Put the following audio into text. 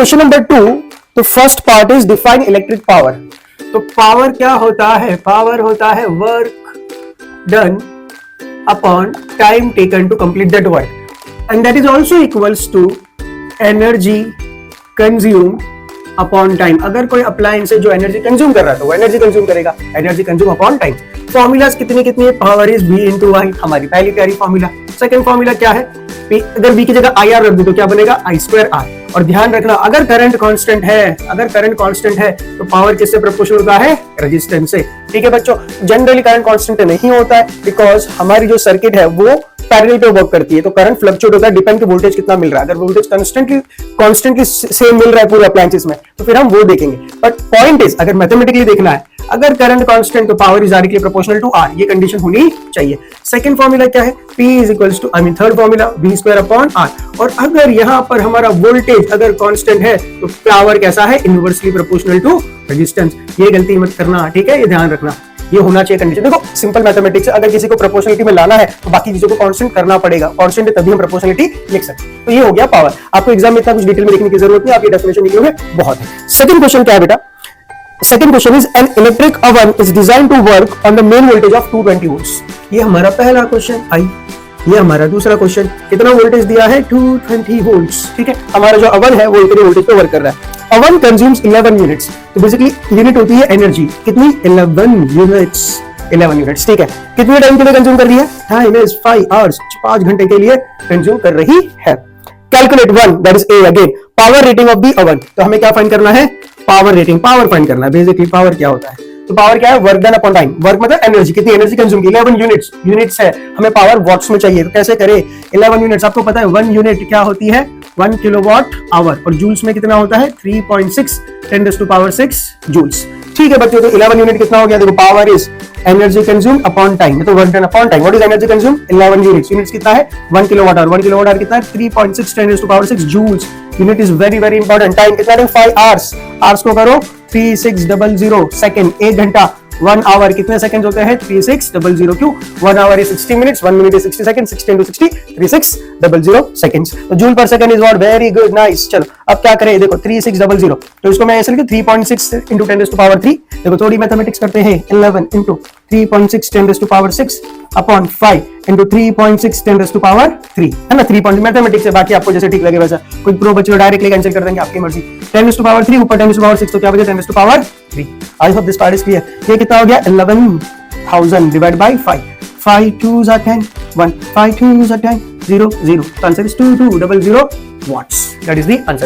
Question number 2, तो first part is define electric power. तो power क्या होता है? पावर होता है work done upon time taken to complete that work and that is also equals to energy consume upon time. अगर कोई appliance है जो एनर्जी कंज्यूम कर रहा है तो वो एनर्जी कंज्यूम करेगा, energy consume upon time. Formulas कितनी है? पावर इज V इंटू आई, हमारी पहली प्यारी फॉर्मूला। सेकंड फॉर्मूला क्या है? अगर V की जगह IR रख दो तो क्या बनेगा? I2R। और ध्यान रखना, अगर करंट कांस्टेंट है तो पावर किससे प्रोपोर्शनल होता है? रेजिस्टेंस से। ठीक है बच्चों, जनरली करंट कांस्टेंट नहीं होता है बिकॉज हमारी जो सर्किट है वो पैरेलल पे वर्क करती है, तो करंट फ्लक्चुएट होता है, डिपेंड कि वोल्टेज कितना मिल रहा है। अगर वोल्टेज कांस्टेंटली सेम मिल रहा है पूरे अप्लायंसेस में तो फिर हम वो देखेंगे। बट पॉइंट इज, अगर मैथमेटिकली देखना है, अगर करंट कांस्टेंट तो power is directly proportional to R, ये कंडीशन होनी चाहिए। सेकंड फॉर्मूला क्या है? P is equals to, third formula V² upon R। और अगर यहां पर हमारा वोल्टेज अगर कांस्टेंट है तो पावर कैसा है? Inversely proportional to resistance. ये गलती मत करना, ठीक है, ये ध्यान रखना, ये होना चाहिए कंडीशन। देखो सिंपल मैथमेटिक्स, अगर किसी को प्रोपोर्शनलिटी में लाना है तो बाकी चीजों को कांस्टेंट करना पड़ेगा, कांस्टेंट है तभी हम प्रोपोर्शनलिटी लिख सकते हैं। तो ये हो गया पावर। आपको एग्जाम में इतना कुछ डिटेल में लिखने की जरूरत नहीं, आप ये डेफिनेशन लिखोगे बहुत है। सेकंड क्वेश्चन क्या है बेटा? Second question is an electric oven is design to work on the main voltage of 220 volts. ये हमारा पहला क्वेश्चन आई। ये हमारा दूसरा क्वेश्चन, कितना वोल्टेज दिया है? 220 वोल्ट्स। ठीक है, हमारा जो ओवन है वो इतने वोल्टेज पे वर्क कर रहा है। Oven consumes 11 units. तो बेसिकली यूनिट होती है एनर्जी, कितनी? 11 यूनिट्स। ठीक है, कितने टाइम के लिए कंज्यूम कर रही है? टाइम इज 5 आवर्स, 5 घंटे के लिए कंज्यूम कर रही है। Calculate one, that is A again, power rating of the oven. तो हमें क्या फाइंड करना है? पावर रेटिंग, पावर फाइंड करना है। बेसिकली पावर क्या होता है? तो पावर क्या है? Work done upon time. Work मतलब एनर्जी, कितनी एनर्जी कंज्यूम की? 11 यूनिट्स है, हमें पावर वॉट्स में चाहिए, तो कैसे करें? 11 यूनिट्स, आपको पता है 1 यूनिट क्या होती है? 1 किलोवाट आवर, और जूल्स में कितना होता है? 3.6 10⁻⁶ जूल्स। ठीक है बच्चों, तो 11 यूनिट कितना हो गया? देखो, power is energy consume upon time, तो work done upon time. What is energy consume? 11 units कितना है? 1 किलोवाट आवर। 1 किलोवाट आवर कितना है? 3.6 10⁻⁶ joules. Unit is very very important. Time कितना है? 5 आवर्स। आवर्स को करो 3600 सेकंड, 1 घंटा। 1 आवर कितने सेकंड होते हैं? 3600। क्यों? 1 hour is 60 minutes, 1 minute is 60 second, 60 into 60 3600 seconds. तो joule per second is what? Very good, nice. चलो अब क्या करें? देखो 3600, तो इसको मैं ऐसे लिखूं 3.6 into 10⁻3। देखो थोड़ी मैथमेटिक्स करते हैं। 11 into 3.6 10⁻6 अपॉन 5 into 3.6 10⁻3, है ना? 3 पॉइंट मैथमेटिक्स है, बाकी आपको जैसे ठीक लगे वैसा। कोई प्रो बच्चे डायरेक्टली कैंसिल कर देंगे, आपकी मर्जी। 10⁻3 ऊपर 10⁻6, तो क्या बचे? 10⁻3। I hope this part is clear. ये कितना हो गया? 11,000 divide by 5। 5 2s are 10, 1 5 2s are 10, 0 0। तो answer is 2200 watts। That is the answer.